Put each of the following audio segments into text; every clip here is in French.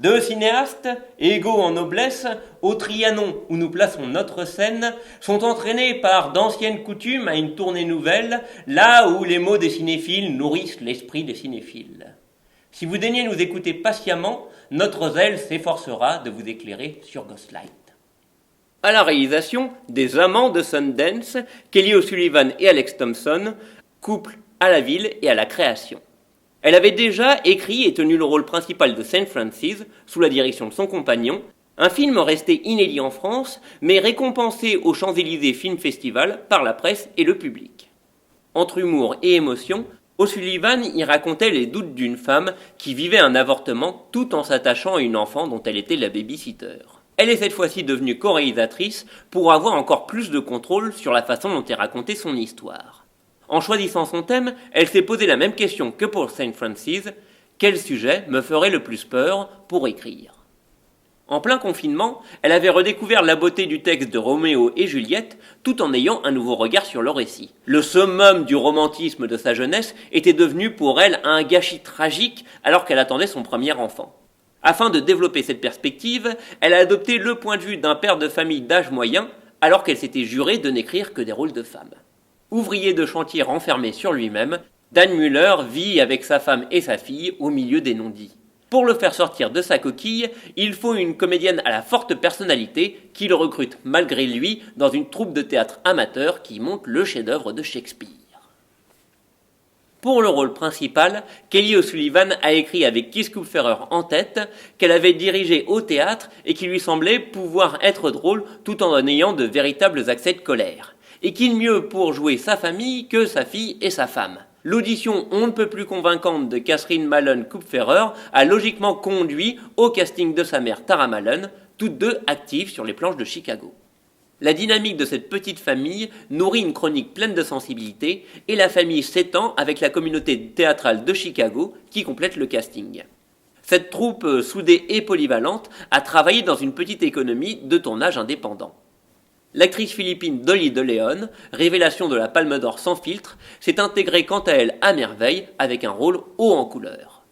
Deux cinéastes, égaux en noblesse, au Trianon où nous plaçons notre scène, sont entraînés par d'anciennes coutumes à une tournée nouvelle, là où les mots des cinéphiles nourrissent l'esprit des cinéphiles. Si vous daignez nous écouter patiemment, notre zèle s'efforcera de vous éclairer sur Ghostlight. À la réalisation, des amants de Sundance, Kelly O'Sullivan et Alex Thompson, couple à la ville et à la création. Elle avait déjà écrit et tenu le rôle principal de Saint Francis, sous la direction de son compagnon, un film resté inédit en France, mais récompensé au Champs-Élysées Film Festival par la presse et le public. Entre humour et émotion, O'Sullivan y racontait les doutes d'une femme qui vivait un avortement tout en s'attachant à une enfant dont elle était la baby-sitter. Elle est cette fois-ci devenue co-réalisatrice pour avoir encore plus de contrôle sur la façon dont est racontée son histoire. En choisissant son thème, elle s'est posé la même question que pour Saint Francis, quel sujet me ferait le plus peur pour écrire? En plein confinement, elle avait redécouvert la beauté du texte de Roméo et Juliette tout en ayant un nouveau regard sur le récit. Le summum du romantisme de sa jeunesse était devenu pour elle un gâchis tragique alors qu'elle attendait son premier enfant. Afin de développer cette perspective, elle a adopté le point de vue d'un père de famille d'âge moyen alors qu'elle s'était jurée de n'écrire que des rôles de femme. Ouvrier de chantier renfermé sur lui-même, Dan Müller vit avec sa femme et sa fille au milieu des non-dits. Pour le faire sortir de sa coquille, il faut une comédienne à la forte personnalité qui le recrute malgré lui dans une troupe de théâtre amateur qui monte le chef-d'œuvre de Shakespeare. Pour le rôle principal, Kelly O'Sullivan a écrit avec Keith Kupferer en tête, qu'elle avait dirigé au théâtre et qui lui semblait pouvoir être drôle tout en ayant de véritables accès de colère. Et qui de mieux pour jouer sa famille que sa fille et sa femme. L'audition on ne peut plus convaincante de Catherine Malone Kupferer a logiquement conduit au casting de sa mère Tara Malone, toutes deux actives sur les planches de Chicago. La dynamique de cette petite famille nourrit une chronique pleine de sensibilité et la famille s'étend avec la communauté théâtrale de Chicago qui complète le casting. Cette troupe soudée et polyvalente a travaillé dans une petite économie de tournage indépendant. L'actrice philippine Dolly De Leon, révélation de la Palme d'Or sans filtre, s'est intégrée quant à elle à merveille avec un rôle haut en couleur.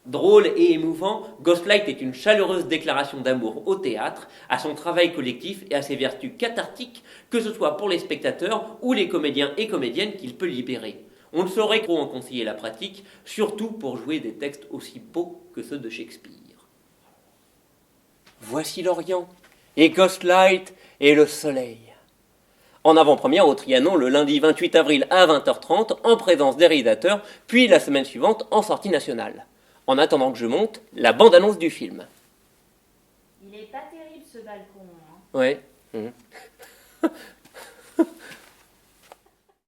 Drôle et émouvant, Ghostlight est une chaleureuse déclaration d'amour au théâtre, à son travail collectif et à ses vertus cathartiques, que ce soit pour les spectateurs ou les comédiens et comédiennes qu'il peut libérer. On ne saurait trop en conseiller la pratique, surtout pour jouer des textes aussi beaux que ceux de Shakespeare. Voici l'Orient, et Ghostlight et le soleil. En avant-première au Trianon le lundi 28 avril à 20h30 en présence des réalisateurs, puis la semaine suivante en sortie nationale. En attendant que je monte, la bande-annonce du film. Il est pas terrible ce balcon. Ouais.